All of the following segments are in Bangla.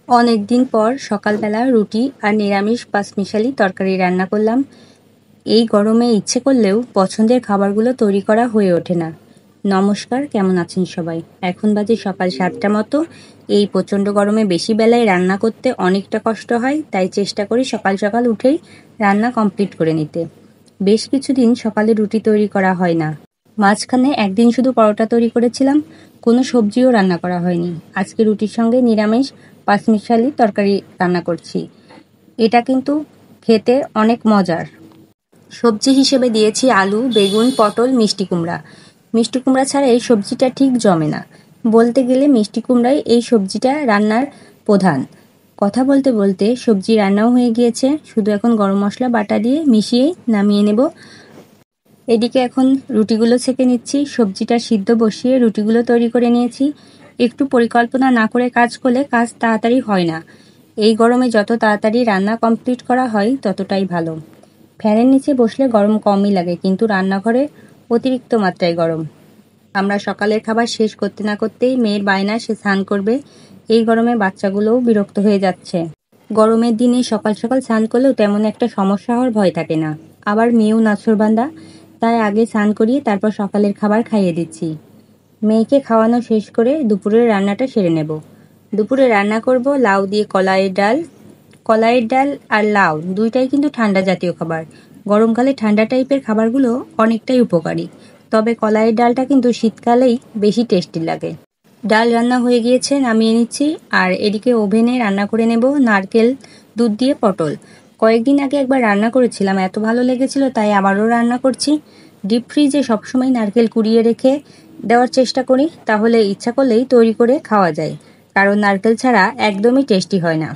অনেক দিন পর সকালবেলা রুটি আর নিরামিষ পাঁচমিশালি তরকারি রান্না করলাম। এই গরমে ইচ্ছে করলেও পছন্দের খাবারগুলো তৈরি করা হয়ে ওঠে না। নমস্কার, কেমন আছেন সবাই? এখন বাজে সকাল 7টা মতো। এই প্রচণ্ড গরমে বেশি বেলায় রান্না করতে অনেকটা কষ্ট হয়, তাই চেষ্টা করি সকাল সকাল উঠেই রান্না কমপ্লিট করে নিতে। বেশ কিছুদিন সকালে রুটি তৈরি করা হয় না। মাঝখানে একদিন শুধু পরোটা তৈরি করেছিলাম, কোনো সবজিও রান্না করা হয়নি। আজকে রুটির সঙ্গে নিরামিষ পাঁচমিশালি তরকারি রান্না করছি। এটা কিন্তু খেতে অনেক মজার। সবজি হিসেবে দিয়েছি আলু, বেগুন, পটল, মিষ্টি কুমড়া। মিষ্টি কুমড়া ছাড়া এই সবজিটা ঠিক জমে না। বলতে গেলে মিষ্টি কুমড়াই এই সবজিটা রান্নার প্রধান। কথা বলতে বলতে সবজি রান্নাও হয়ে গিয়েছে, শুধু এখন গরম মশলা বাটা দিয়ে মিশিয়ে নামিয়ে নেব। এদিকে এখন রুটিগুলো ছেঁকে নিচ্ছি। সবজিটা সিদ্ধ বসিয়ে রুটিগুলো তৈরি করে নিয়েছি। একটু পরিকল্পনা না করে কাজ করলে কাজ তাড়াতাড়ি হয় না। এই গরমে যত তাড়াতাড়ি রান্না কমপ্লিট করা হয় ততটাই ভালো। ফ্যানের নিচে বসলে গরম কমই লাগে, কিন্তু রান্নাঘরে অতিরিক্ত মাত্রায় গরম। আমরা সকালের খাবার শেষ করতে না করতেই মেয়ের বায়না, সে স্নান করবে। এই গরমে বাচ্চাগুলোও বিরক্ত হয়ে যাচ্ছে। গরমের দিনে সকাল সকাল স্নান করলেও তেমন একটা সমস্যা হওয়ার ভয় থাকে না। আবার মেয়েও নাছোড়বান্দা, তাই আগে স্নান করিয়ে তারপর সকালের খাবার খাইয়ে দিচ্ছি। মেয়েকে খাওয়ানো শেষ করে দুপুরের রান্নাটা সেরে নেব। দুপুরে রান্না করব লাউ দিয়ে কলাইয়ের ডাল। কলাইয়ের ডাল আর লাউ দুইটাই কিন্তু ঠান্ডা জাতীয় খাবার। গরমকালে ঠান্ডা টাইপের খাবারগুলো অনেকটাই উপকারী, তবে কলাইয়ের ডালটা কিন্তু শীতকালেই বেশি টেস্টি লাগে। ডাল রান্না হয়ে গিয়েছে, নামিয়ে নিচ্ছি। আর এদিকে ওভেনে রান্না করে নেব নারকেল দুধ দিয়ে পটল। কয়েকদিন আগে একবার রান্না করেছিলাম, এত ভালো লেগেছিল তাই আবারও রান্না করছি। ডিপ ফ্রিজে সবসময় নারকেল কুড়িয়ে রেখে দেওয়ার চেষ্টা করি, তাহলে ইচ্ছা করলেই তৈরি করে খাওয়া যায়। কারণ নারকেল ছাড়া একদমই টেস্টি হয় না।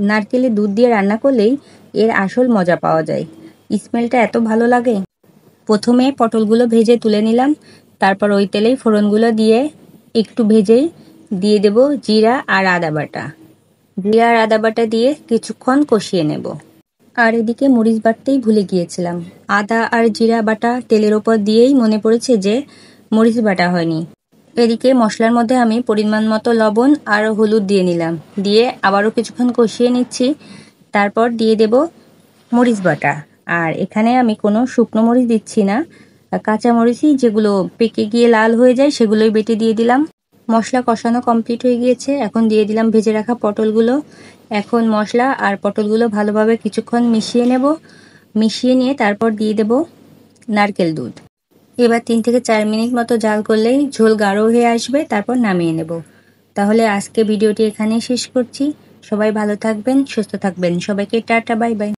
নারকেলে দুধ দিয়ে রান্না করলেই এর আসল মজা পাওয়া যায়। স্মেলটা এত ভালো লাগে। প্রথমে পটলগুলো ভেজে তুলে নিলাম, তারপর ওই তেলেই ফোড়নগুলো দিয়ে একটু ভেজেই দিয়ে দেব জিরা আর আদা বাটা। জিরা আর আদা বাটা দিয়ে কিছুক্ষণ কষিয়ে নেব। আর এদিকে মরিচ বাটতেই ভুলে গিয়েছিলাম। আদা আর জিরা বাটা তেলের ওপর দিয়েই মনে পড়েছে যে মরিচ বাটা হয়নি। এদিকে মশলার মধ্যে আমি পরিমাণ মতো লবণ আর হলুদ দিয়ে নিলাম, দিয়ে আবারও কিছুক্ষণ কষিয়ে নিচ্ছি। তারপর দিয়ে দেব মরিচ বাটা। আর এখানে আমি কোনো শুকনো মরিচ দিচ্ছি না, কাঁচা মরিচই যেগুলো পেকে গিয়ে লাল হয়ে যায় সেগুলোই বেটে দিয়ে দিলাম। মশলা কষানো কমপ্লিট হয়ে গিয়েছে, এখন দিয়ে দিলাম ভেজে রাখা পটলগুলো। এখন মশলা আর পটলগুলো ভালোভাবে কিছুক্ষণ মিশিয়ে নেব। মিশিয়ে নিয়ে তারপর দিয়ে দেব নারকেল দুধ। এবার 3 থেকে 4 মিনিট মতো জাল করলেই ঝোল গাঢ় হয়ে আসবে, তারপর নামিয়ে নেব। তাহলে আজকে ভিডিওটি এখানেই শেষ করছি। সবাই ভালো থাকবেন, সুস্থ থাকবেন। সবাইকে টাটা, বাই বাই।